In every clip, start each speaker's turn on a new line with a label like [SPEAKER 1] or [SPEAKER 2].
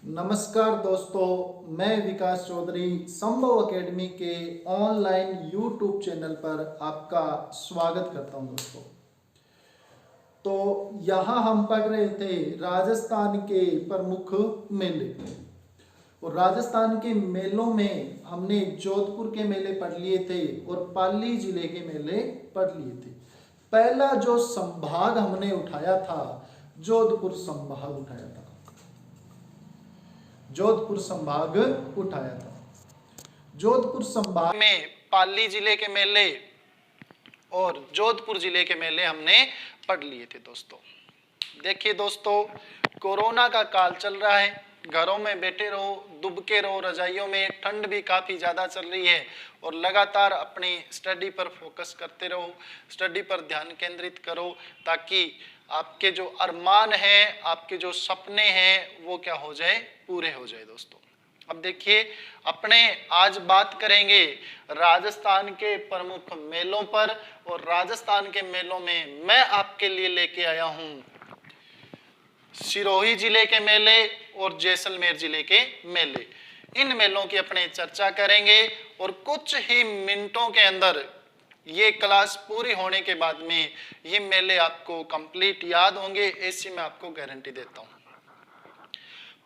[SPEAKER 1] नमस्कार दोस्तों, मैं विकास चौधरी संभव एकेडमी के ऑनलाइन यूट्यूब चैनल पर आपका स्वागत करता हूं दोस्तों। तो यहाँ हम पढ़ रहे थे राजस्थान के प्रमुख मेले, और राजस्थान के मेलों में हमने जोधपुर के मेले पढ़ लिए थे और पाली जिले के मेले पढ़ लिए थे। पहला जो संभाग हमने उठाया था, जोधपुर संभाग उठाया था। जोधपुर संभाग उठाया था। जोधपुर संभाग में पाली जिले के मेले और जोधपुर जिले के मेले हमने पढ़ लिए थे दोस्तों। देखिए दोस्तों, कोरोना का काल चल रहा है, घरों में बैठे रहो, दुबके रहो रजाइयों में, ठंड भी काफी ज्यादा चल रही है और लगातार अपनी स्टडी पर फोकस करते रहो, स्टडी पर ध्यान केंद्रित करो ताकि आपके जो अरमान हैं, आपके जो सपने हैं वो क्या हो जाए, पूरे हो जाए दोस्तों। अब देखिए, अपने आज बात करेंगे राजस्थान के प्रमुख मेलों पर, और राजस्थान के मेलों में मैं आपके लिए लेके आया हूं सिरोही जिले के मेले और जैसलमेर जिले के मेले। इन मेलों की अपने चर्चा करेंगे और कुछ ही मिनटों के अंदर ये क्लास पूरी होने के बाद में ये मेले आपको कंप्लीट याद होंगे, ऐसी मैं आपको गारंटी देता हूं।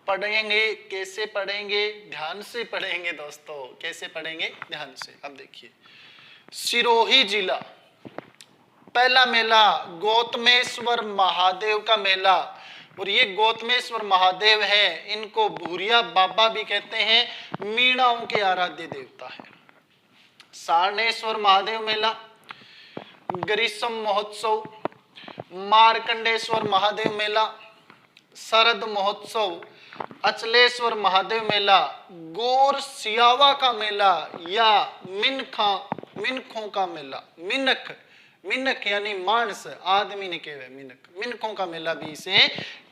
[SPEAKER 1] पढ़ेंगे कैसे? पढ़ेंगे ध्यान से पढ़ेंगे दोस्तों। कैसे पढ़ेंगे? ध्यान से। अब देखिए, सिरोही जिला, पहला मेला गौतमेश्वर महादेव का मेला, और ये गौतमेश्वर महादेव है, इनको भूरिया बाबा भी कहते हैं, मीणाओं के आराध्य देवता है। सारनेश्वर महादेव मेला, ग्रीष्म महोत्सव, मार्कंडेश्वर महादेव मेला, शरद महोत्सव, अचलेश्वर महादेव मेला, गौर सियावा का मेला या मिनखों का मेला, मिनख यानी मानस, आदमी ने कहे मिनख, मिनखों का मेला भी इसे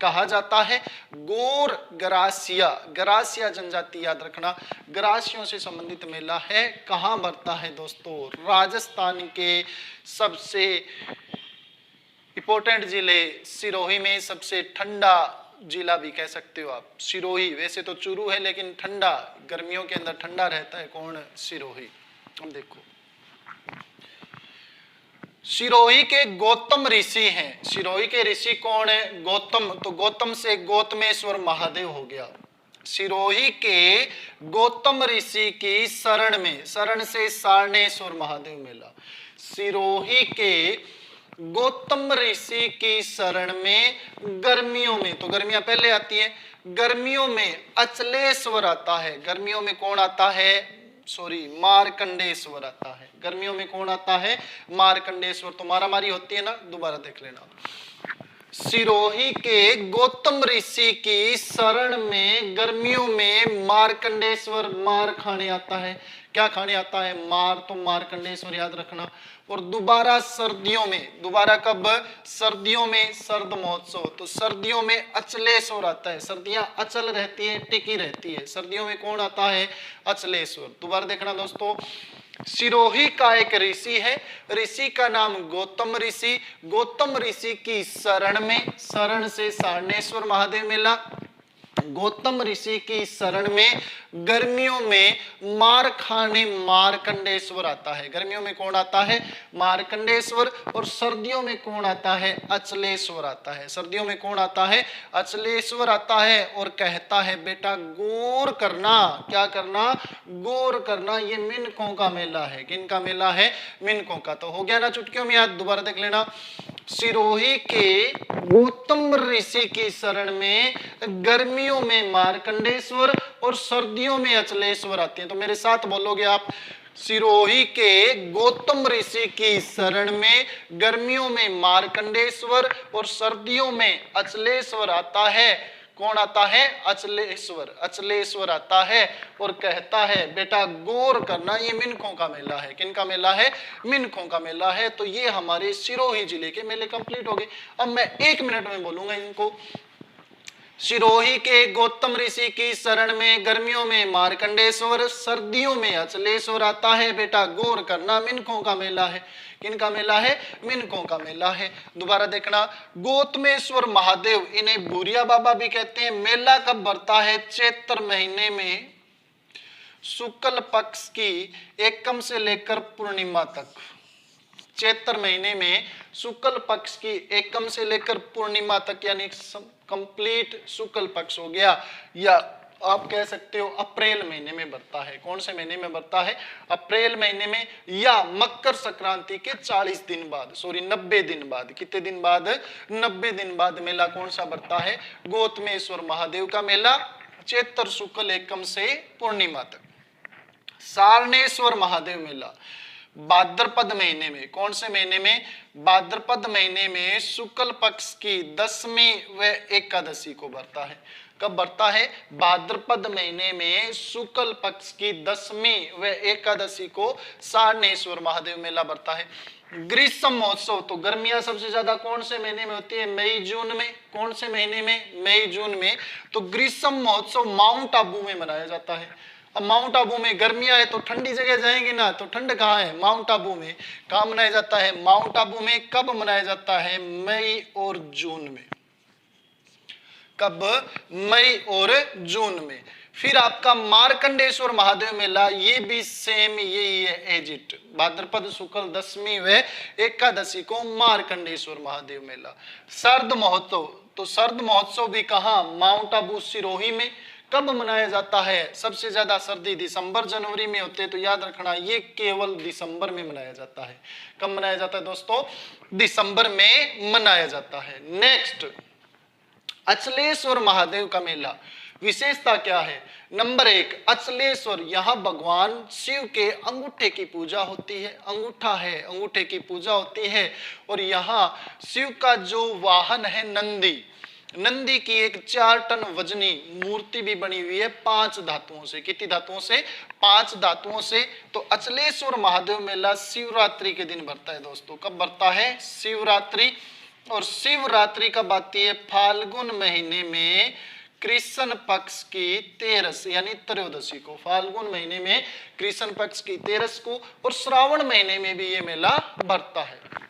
[SPEAKER 1] कहा जाता है। गौर गरासिया जनजाति याद रखना, गरासियों से संबंधित मेला है। कहाँ बढ़ता है दोस्तों? राजस्थान के सबसे इंपॉर्टेंट जिले सिरोही में, सबसे ठंडा जिला भी कह सकते हो आप सिरोही। वैसे तो चूरू है लेकिन ठंडा, गर्मियों के अंदर ठंडा रहता है। कौन? सिरोही। अब देखो, सिरोही के गौतम ऋषि हैं। सिरोही के ऋषि कौन है? गौतम। तो गौतम से गौतमेश्वर महादेव हो गया। सिरोही के गौतम ऋषि की शरण में, शरण से सारनेश्वर महादेव मेला। सिरोही के गौतम ऋषि की शरण में गर्मियों में, तो गर्मियां पहले आती है, गर्मियों में अचलेश्वर आता है। गर्मियों में कौन आता है? मार्कंडेश्वर आता है। गर्मियों में कौन आता है? मार्कंडेश्वर। तो मारामारी होती है ना, दोबारा देख लेना। सिरोही के गौतम ऋषि की शरण में गर्मियों में मार्कंडेश्वर मार खाने आता है। क्या खाने आता है? मार। तो मार्कंडेश्वर याद रखना। और दोबारा सर्दियों में, दोबारा कब? सर्दियों में शरद महोत्सव। तो सर्दियों में अचलेश्वर आता है। सर्दियां अचल रहती है, टिकी रहती है। सर्दियों में कौन आता है? अचलेश्वर। दोबारा देखना दोस्तों, सिरोही का एक ऋषि है, ऋषि का नाम गौतम ऋषि। गौतम ऋषि की शरण में, शरण से सारनेश्वर महादेव मेला। गौतम ऋषि की शरण में गर्मियों में मार खाने मार्कंडेश्वर आता है। गर्मियों में कौन आता है? मार्कंडेश्वर। और सर्दियों में कौन आता है? अचलेश्वर आता है। सर्दियों में कौन आता है? अचलेश्वर आता है। और कहता है बेटा गौर करना। क्या करना? गौर करना। ये मिनकों का मेला है। किनका मेला है? मिनकों का। तो हो गया ना चुटकियों में याद? दोबारा देख लेना, सिरोही के गौतम ऋषि की शरण में गर्मियों में मार्कंडेश्वर और सर्दियों में अचलेश्वर आते हैं। तो मेरे साथ बोलोगे आप, सिरोही के गौतम ऋषि की शरण में गर्मियों में मार्कंडेश्वर और सर्दियों में अचलेश्वर आता है। कौन आता है? अचलेश्वर। अचलेश्वर आता है और कहता है बेटा गौर करना, ये मिनकों का मेला है। किनका मेला है? मिनकों का मेला है। तो ये हमारे सिरोही जिले के मेले कंप्लीट हो गए। अब मैं 1 मिनट में बोलूंगा इनको। सिरोही के गौतम ऋषि की शरण में गर्मियों में मार्कंडेश्वर, सर्दियों में अचलेश्वर आता है। बेटा गौर करना, मिनकों का मेला है। किनका मेला है? मिनकों का मेला है। दोबारा देखना, गौतमेश्वर महादेव, इन्हें भूरिया बाबा भी कहते हैं। मेला कब भरता है? चैत्र महीने में शुक्ल पक्ष की एकम से लेकर पूर्णिमा तक। चैत्र महीने में शुक्ल पक्ष की एकम से लेकर पूर्णिमा तक, यानी कंप्लीट शुक्ल पक्ष हो गया, या आप कह सकते हो अप्रैल महीने में बढ़ता है। कौन से महीने में बढ़ता है? अप्रैल महीने में, या मकर संक्रांति के 40 दिन बाद, सॉरी 90 दिन बाद। कितने दिन बाद? 90 दिन बाद मेला कौन सा बढ़ता है? गौतमेश्वर महादेव का मेला, चैत्र शुक्ल एकम से पूर्णिमा तक। सारनेश्वर महादेव मेला भाद्रपद महीने में। कौन से महीने में? भाद्रपद महीने में शुक्ल पक्ष की 10वीं व एकादशी को बढ़ता है। कब बढ़ता है? भाद्रपद महीने में शुक्ल पक्ष की 10वीं व एकादशी को सारनेश्वर महादेव मेला बढ़ता है। ग्रीष्म महोत्सव, तो गर्मियां सबसे ज्यादा कौन से महीने में होती है? मई जून में। कौन से महीने में? मई जून में। तो ग्रीष्म महोत्सव माउंट आबू में मनाया जाता है। अब माउंट आबू में गर्मियां है तो ठंडी जगह जाएंगे ना, तो ठंड कहाँ है? माउंट आबू में। कहाँ मनाया जाता है? माउंट आबू में। कब मनाया जाता है? मई और जून में। कब? मई और जून में। फिर आपका मार्कंडेश्वर महादेव मेला, ये भी सेम यही है एज इट। भाद्रपद शुक्ल 10वीं व एकादशी को मार्कंडेश्वर महादेव मेला। शरद महोत्सव, तो शरद महोत्सव भी कहाँ? माउंट आबू सिरोही में। कब मनाया जाता है? सबसे ज्यादा सर्दी दिसंबर जनवरी में होते हैं, तो याद रखना ये केवल दिसंबर में मनाया जाता है। कब मनाया जाता है दोस्तों? दिसंबर में मनाया जाता है। नेक्स्ट, अचलेश्वर महादेव का मेला। विशेषता क्या है? नंबर 1, अचलेश्वर, यहाँ भगवान शिव के अंगूठे की पूजा होती है। अंगूठा है, अंगूठे की पूजा होती है। और यहाँ शिव का जो वाहन है नंदी, नंदी की एक 4 टन वजनी मूर्ति भी बनी हुई है 5 धातुओं से। कितनी धातुओं से? 5 धातुओं से। तो अचलेश्वर महादेव मेला शिवरात्रि के दिन बढ़ता है दोस्तों। कब बढ़ता है? शिवरात्रि। और शिवरात्रि कब आती है? फाल्गुन महीने में कृष्ण पक्ष की 13 यानी त्रयोदशी को। फाल्गुन महीने में कृष्ण पक्ष की 13 को। और श्रावण महीने में भी ये मेला बढ़ता है।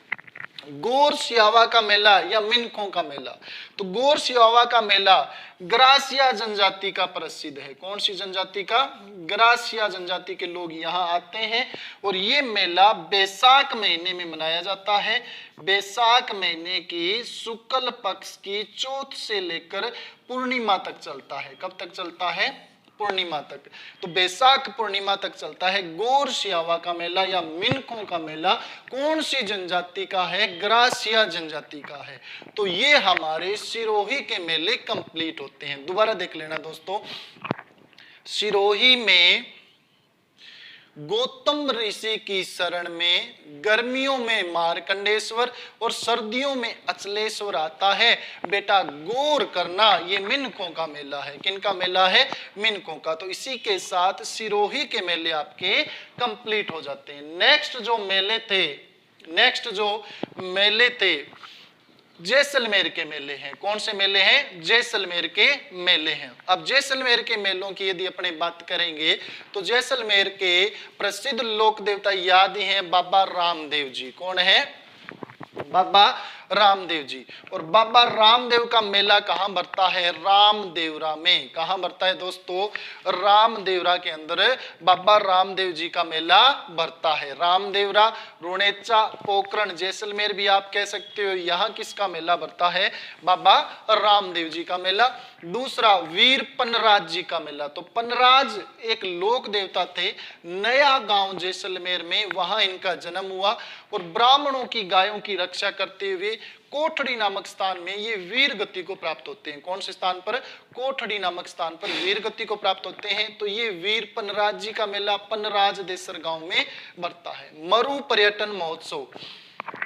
[SPEAKER 1] गौर सियावा का मेला या मिनकों का मेला, तो गौर सियावा का मेला ग्रासिया जनजाति का प्रसिद्ध है। कौन सी जनजाति का? ग्रासिया जनजाति के लोग यहाँ आते हैं। और ये मेला बैसाख महीने में मनाया जाता है। बैसाख महीने की शुक्ल पक्ष की चौथ से लेकर पूर्णिमा तक चलता है। कब तक चलता है? पूर्णिमा तक। तो बैसाख पूर्णिमा तक चलता है गौर सियावा का मेला या मिनकों का मेला। कौन सी जनजाति का है? ग्रासिया जनजाति का है। तो ये हमारे सिरोही के मेले कंप्लीट होते हैं। दोबारा देख लेना दोस्तों, सिरोही में गौतम ऋषि की शरण में गर्मियों में मार्कंडेश्वर और सर्दियों में अचलेश्वर आता है। बेटा गौर करना, ये मिनकों का मेला है। किनका मेला है? मिनकों का। तो इसी के साथ सिरोही के मेले आपके कंप्लीट हो जाते हैं। नेक्स्ट जो मेले थे जैसलमेर के मेले हैं। कौन से मेले हैं? जैसलमेर के मेले हैं। अब जैसलमेर के मेलों की यदि अपने बात करेंगे तो जैसलमेर के प्रसिद्ध लोक देवता याद ही हैं बाबा रामदेव जी। कौन है? बाबा रामदेव जी। और बाबा रामदेव का मेला कहाँ बढ़ता है? रामदेवरा में। कहाँ बढ़ता है दोस्तों? रामदेवरा के अंदर बाबा रामदेव जी का मेला बढ़ता है। रामदेवरा, रुणेचा, पोखरण, जैसलमेर भी आप कह सकते हो। यहाँ किसका मेला बढ़ता है? बाबा रामदेव जी का मेला। दूसरा, वीर पनराज जी का मेला। तो पनराज एक लोक देवता थे, नया गांव जैसलमेर में, वहां इनका जन्म हुआ। और ब्राह्मणों की गायों की रक्षा करते हुए कोठड़ी नामक स्थान में ये वीर गति को प्राप्त होते हैं। कौन से स्थान पर? कोठड़ी नामक स्थान पर वीर गति को प्राप्त होते हैं। तो ये वीर पनराज जी का मेला पनराज देसर गांव में बढ़ता है। मरु पर्यटन महोत्सव,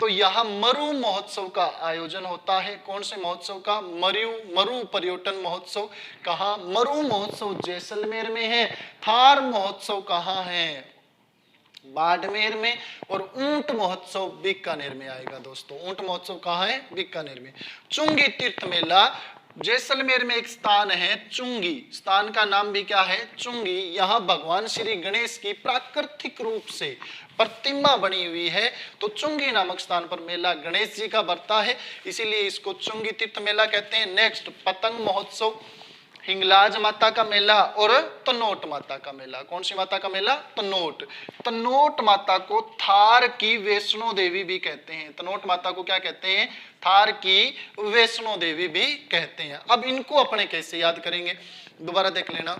[SPEAKER 1] तो यहाँ मरु महोत्सव का आयोजन होता है। कौन से महोत्सव का? मरु पर्यटन महोत्सव। कहाँ? मरु महोत्सव जैसलमेर में है। थार महोत्सव कहाँ है? बाड़मेर में। और ऊंट महोत्सव बीकानेर में आएगा दोस्तों। ऊंट महोत्सव कहाँ है? बीकानेर में। चुंगी तीर्थ मेला जैसलमेर में एक स्थान है चुंगी, स्थान का नाम भी क्या है? चुंगी। यहाँ भगवान श्री गणेश की प्राकृतिक रूप से प्रतिमा बनी हुई है। तो चुंगी नामक स्थान पर मेला गणेश जी का बरता है, इसीलिए इसको चुंगी तीर्थ मेला कहते हैं। नेक्स्ट, पतंग महोत्सव, हिंगलाज माता का मेला और तनोट माता का मेला। कौन सी माता का मेला? तनोट। तनोट माता को थार की वैष्णो देवी भी कहते हैं। तनोट माता को क्या कहते हैं? थार की वैष्णो देवी भी कहते हैं। अब इनको अपने कैसे याद करेंगे, दोबारा देख लेना।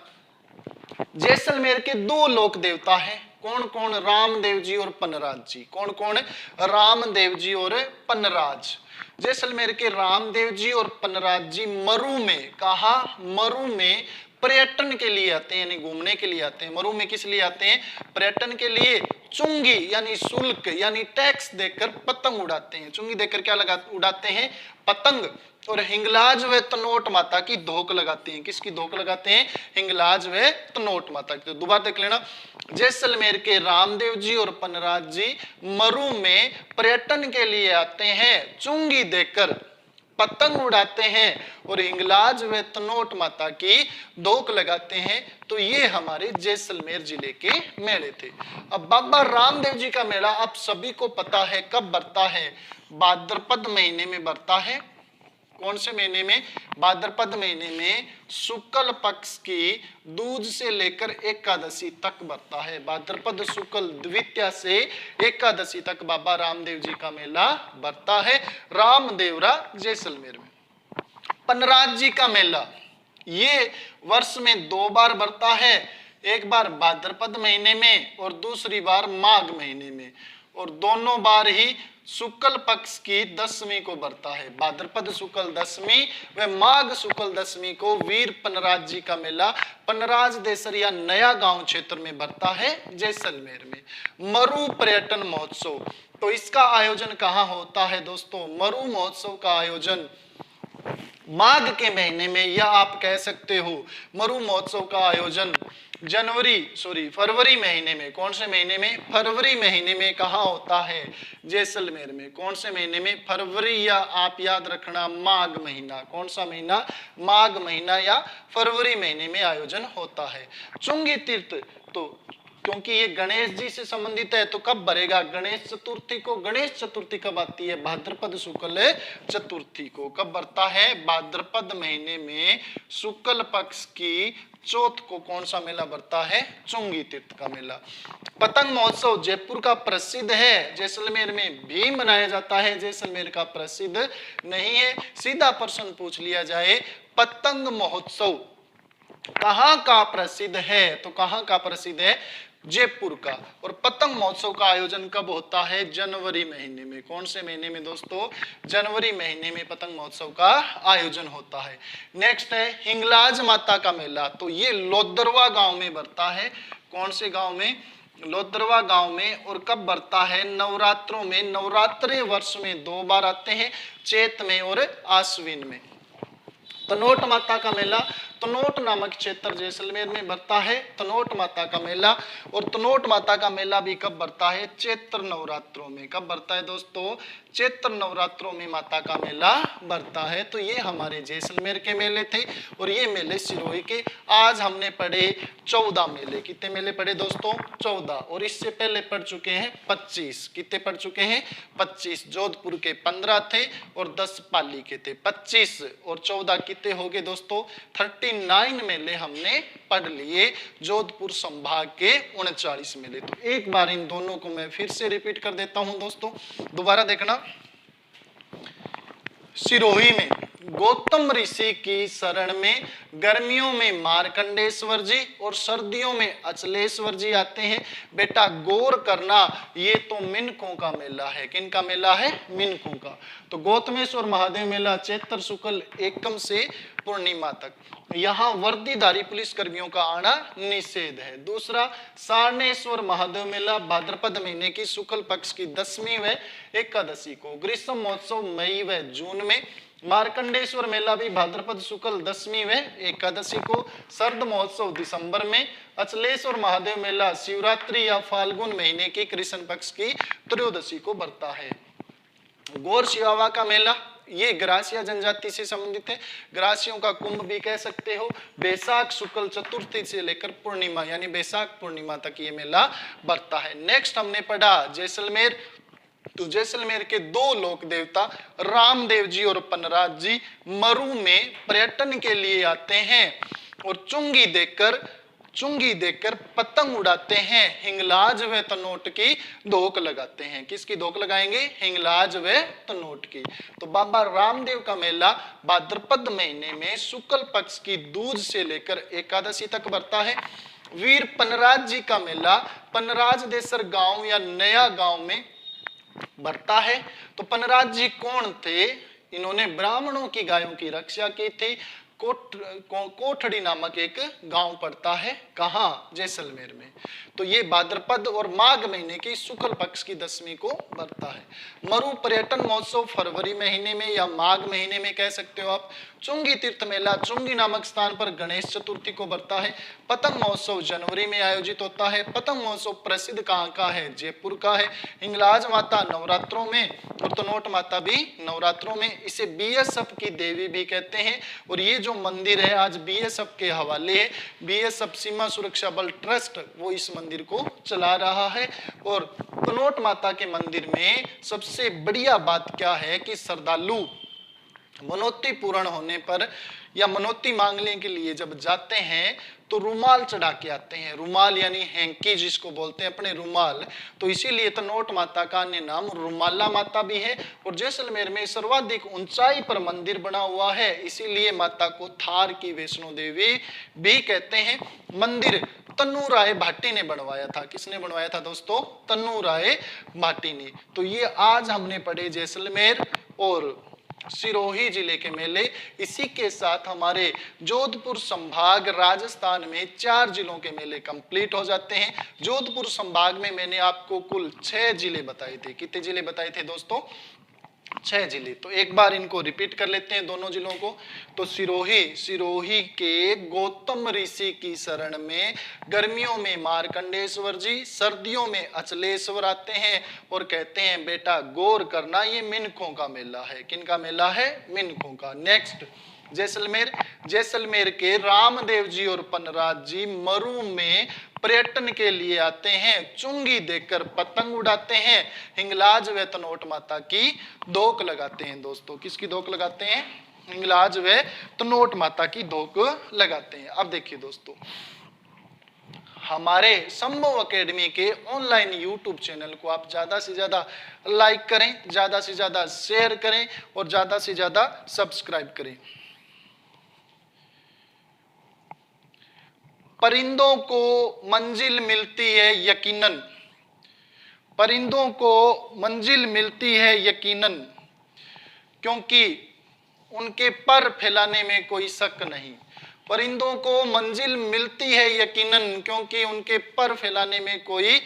[SPEAKER 1] जैसलमेर के दो लोक देवता हैं, कौन कौन? रामदेव जी और पनराज जी। कौन कौन? रामदेव जी और पनराज। जैसलमेर के रामदेव जी और पनराज जी मरु में, कहा? मरु में पर्यटन के लिए आते हैं, यानी घूमने के लिए आते हैं। मरु में किस लिए आते हैं? पर्यटन के लिए। चुंगी यानी शुल्क यानी टैक्स देकर पतंग उड़ाते हैं। चुंगी देकर क्या उड़ाते हैं? पतंग। और हिंगलाज व तनोट माता की धोक लगाते हैं। किसकी धोक लगाते हैं? हिंगलाज व तनोट माता की। तो दोबारा देख लेना। जैसलमेर के रामदेव जी और पनराज जी मरु में पर्यटन के लिए आते हैं, चुंगी देकर पतंग उड़ाते हैं और हिंगलाज व तनोट माता की धोक लगाते हैं। तो ये हमारे जैसलमेर जिले के मेले थे। अब बाबा रामदेव जी का मेला आप सभी को पता है कब बरता है? भाद्रपद महीने में बरता है। कौन से महीने में? भाद्रपद महीने में शुक्ल पक्ष की दूज से लेकर एकादशी तक बरता है। भाद्रपद शुक्ल द्वितीया से एकादशी तक बाबा रामदेव जी का मेला बरता है रामदेवरा जैसलमेर में। पनराज जी का मेला ये वर्ष में 2 बार बरता है, एक बार भाद्रपद महीने में और दूसरी बार माघ महीने में, और दोनों बार ही शुक्ल पक्ष की दशमी को बरता है। भाद्रपद शुक्ल दशमी व माघ शुक्ल दशमी को वीर पनराज जी का मेला पनराज देसरिया नया गांव क्षेत्र में बरता है जैसलमेर में। मरु पर्यटन महोत्सव, तो इसका आयोजन कहाँ होता है दोस्तों? मरु महोत्सव का आयोजन माघ के महीने में, या आप कह सकते हो मरु महोत्सव का आयोजन फरवरी महीने में। कौन से महीने में? फरवरी महीने में। कहाँ होता है? जैसलमेर में। कौन से महीने में? फरवरी, या आप याद रखना माघ महीना। कौन सा महीना? माघ महीना या फरवरी महीने में आयोजन होता है। चुंगी तीर्थ, तो क्योंकि ये गणेश जी से संबंधित है तो कब भरेगा? गणेश चतुर्थी को। गणेश चतुर्थी कब आती है? भाद्रपद शुक्ल चतुर्थी को। कब बरता है? भाद्रपद महीने में शुक्ल पक्ष की चौथ को कौन सा मेला बरता है? चुंगी तीर्थ का मेला। पतंग महोत्सव जयपुर का प्रसिद्ध है, जैसलमेर में भी मनाया जाता है। जैसलमेर का प्रसिद्ध नहीं है। सीधा प्रश्न पूछ लिया जाए, पतंग महोत्सव कहाँ का प्रसिद्ध है? तो कहाँ का प्रसिद्ध है? जयपुर का। और पतंग महोत्सव का आयोजन कब होता है? जनवरी महीने में। कौन से महीने में दोस्तों? जनवरी महीने में पतंग महोत्सव का आयोजन होता है। नेक्स्ट है हिंगलाज माता का मेला, तो ये लोदरवा गांव में बरता है। कौन से गांव में? लोदरवा गांव में। और कब बरता है? नवरात्रों में। नवरात्रे वर्ष में 2 बार आते हैं, चैत में और आश्विन में। तनोट माता का मेला तनोट नामक क्षेत्र जैसलमेर में बरता है। तनोट माता का मेला, और तनोट माता का मेला भी कब बरता है? चैत्र नवरात्रों में। कब बरता है दोस्तों? चैत्र नवरात्रों में माता का मेला बरता है। तो ये हमारे जैसलमेर के मेले थे, और ये मेले सिरोही के। आज हमने पढ़े 14 मेले। कितने मेले पढ़े दोस्तों? 14। और इससे पहले पढ़ चुके हैं 25। कितने पढ़ चुके हैं? 25। जोधपुर के 15 थे और 10 पाली के थे। 25 और 14 कितने हो गए दोस्तों? 39 मेले हमने पढ़ लिए। जोधपुर संभाग के 39 मेले। तो एक बार इन दोनों को मैं फिर से रिपीट कर देता हूं दोस्तों, दोबारा देखना। सिरोही में गौतम ऋषि की शरण में गर्मियों में मार्कंडेश्वर जी और सर्दियों में अचलेश्वर जी आते हैं। बेटा गौर करना, ये तो मिनकों का मेला है। किनका मेला है? मिनकों का। तो गौतमेश्वर महादेव मेला चैत्र शुक्ल एकम से पूर्णिमा तक। यहाँ वर्दीधारी पुलिस कर्मियों का आना निषेध है। दूसरा, सारनेश्वर महादेव मेला भाद्रपद महीने की शुक्ल पक्ष की 10वीं व एकादशी को। ग्रीष्म महोत्सव मई व जून में। मार्कंडेश्वर मेला भी भाद्रपद शुक्ल 10वीं व एकादशी को। सर्द महोत्सव दिसंबर में। अचलेश्वर महादेव मेला शिवरात्रि या फाल्गुन महीने की कृष्ण पक्ष की त्रयोदशी को बरता है। गौर शिवावा का मेला ये ग्रासिया जनजाति से संबंधित है। ग्रासियों का कुंभ भी कह सकते हो। बैसाख शुक्ल चतुर्थी से लेकर पूर्णिमा यानी बैसाख पूर्णिमा तक ये मेला बरता है। नेक्स्ट हमने पढ़ा जैसलमेर। तो जैसलमेर के दो लोक देवता रामदेव जी और पनराज जी मरु में पर्यटन के लिए आते हैं और चुंगी देखकर पतंग उड़ाते हैं, हिंगलाज व तनोट की धोक लगाते हैं। किसकी धोक लगाएंगे? हिंगलाज व तनोट की। तो बाबा रामदेव का मेला भाद्रपद महीने में शुक्ल पक्ष की दूज से लेकर एकादशी तक बरता है। वीर पनराज जी का मेला पनराज देसर गांव या नया गांव में बरता है। तो पनराज जी कौन थे? इन्होंने ब्राह्मणों की गायों की रक्षा की थी। कोठड़ी नामक एक गांव पड़ता है, कहां? जैसलमेर में। तो ये भाद्रपद और माघ महीने की शुक्ल पक्ष की दशमी को बरता है। मरु पर्यटन महोत्सव फरवरी महीने में या माघ महीने में कह सकते हो आप। चुंगी तीर्थ मेला चुंगी नामक स्थान पर गणेश चतुर्थी को बरता है। पतंग महोत्सव जनवरी में आयोजित होता है। पतंग महोत्सव प्रसिद्ध कहाँ का है? जयपुर का है। हिंगलाज माता नवरात्रों में और तनोट माता भी नवरात्रों में। इसे बीएसएफ की देवी भी कहते हैं। और ये जो मंदिर है आज बीएसएफ के हवाले है। बीएसएफ सीमा सुरक्षा बल ट्रस्ट वो इस मंदिर को चला रहा है। और तनोट माता के मंदिर में सबसे बढ़िया बात क्या है कि श्रद्धालु मनोती पूर्ण होने पर या मनोती मांगने के लिए जब जाते हैं तो रुमाल चढ़ा के आते हैं। रुमाल यानी हैंकी जिसको बोलते हैं, अपने रुमाल। तो इसीलिए तनोट माता का अन्य नाम रुमाला माता भी है। और जैसलमेर में सर्वाधिक ऊंचाई पर मंदिर बना हुआ है, इसीलिए माता को थार की वैष्णो देवी भी कहते हैं। मंदिर तन्नू राय भाटी ने बनवाया था। किसने बनवाया था दोस्तों? तन्नू राय भाटी ने। तो ये आज हमने पढ़े जैसलमेर और सिरोही जिले के मेले। इसी के साथ हमारे जोधपुर संभाग राजस्थान में 4 जिलों के मेले कंप्लीट हो जाते हैं। जोधपुर संभाग में मैंने आपको कुल 6 जिले बताए थे। कितने जिले बताए थे दोस्तों? 6 जिले। तो एक बार इनको रिपीट कर लेते हैं दोनों जिलों को। तो सिरोही के गौतम ऋषि की शरण में गर्मियों में मार्कंडेश्वर जी, सर्दियों में अचलेश्वर आते हैं और कहते हैं बेटा गौर करना, ये मिनकों का मेला है। किनका मेला है? मिनकों का। नेक्स्ट जैसलमेर के रामदेव जी और पनराज जी मरु में पर्यटन के लिए आते हैं, चुंगी देखकर पतंग उड़ाते हैं, हिंगलाज व तनोट माता की धोक लगाते हैं। दोस्तों किसकी धोक लगाते हैं? हिंगलाज व तनोट माता की धोक लगाते हैं। अब देखिए दोस्तों, हमारे संभव एकेडमी के ऑनलाइन यूट्यूब चैनल को आप ज्यादा से ज्यादा लाइक करें, ज्यादा से ज्यादा शेयर करें और ज्यादा से ज्यादा सब्सक्राइब करें। परिंदों को मंजिल मिलती है यकीनन, परिंदों को मंजिल मिलती है यकीनन, क्योंकि उनके पर फैलाने में कोई शक नहीं। परिंदों को मंजिल मिलती है यकीनन, क्योंकि उनके पर फैलाने में कोई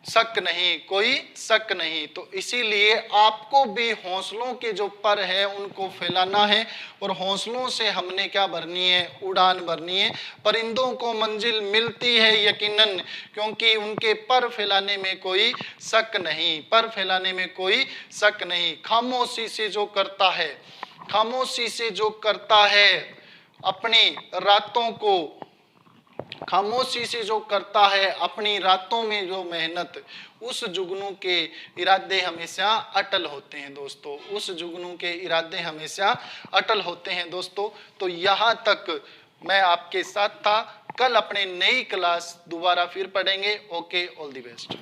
[SPEAKER 1] शक नहीं। तो इसीलिए आपको भी हौसलों के जो पर है उनको फैलाना है और हौसलों से हमने क्या भरनी है? उड़ान भरनी है। परिंदों को मंजिल मिलती है यकीनन, क्योंकि उनके पर फैलाने में कोई शक नहीं। खामोशी से जो करता है अपनी रातों में जो मेहनत, उस जुगनू के इरादे हमेशा अटल होते हैं दोस्तों। तो यहाँ तक मैं आपके साथ था। कल अपने नई क्लास दोबारा फिर पढ़ेंगे। Okay, all the best.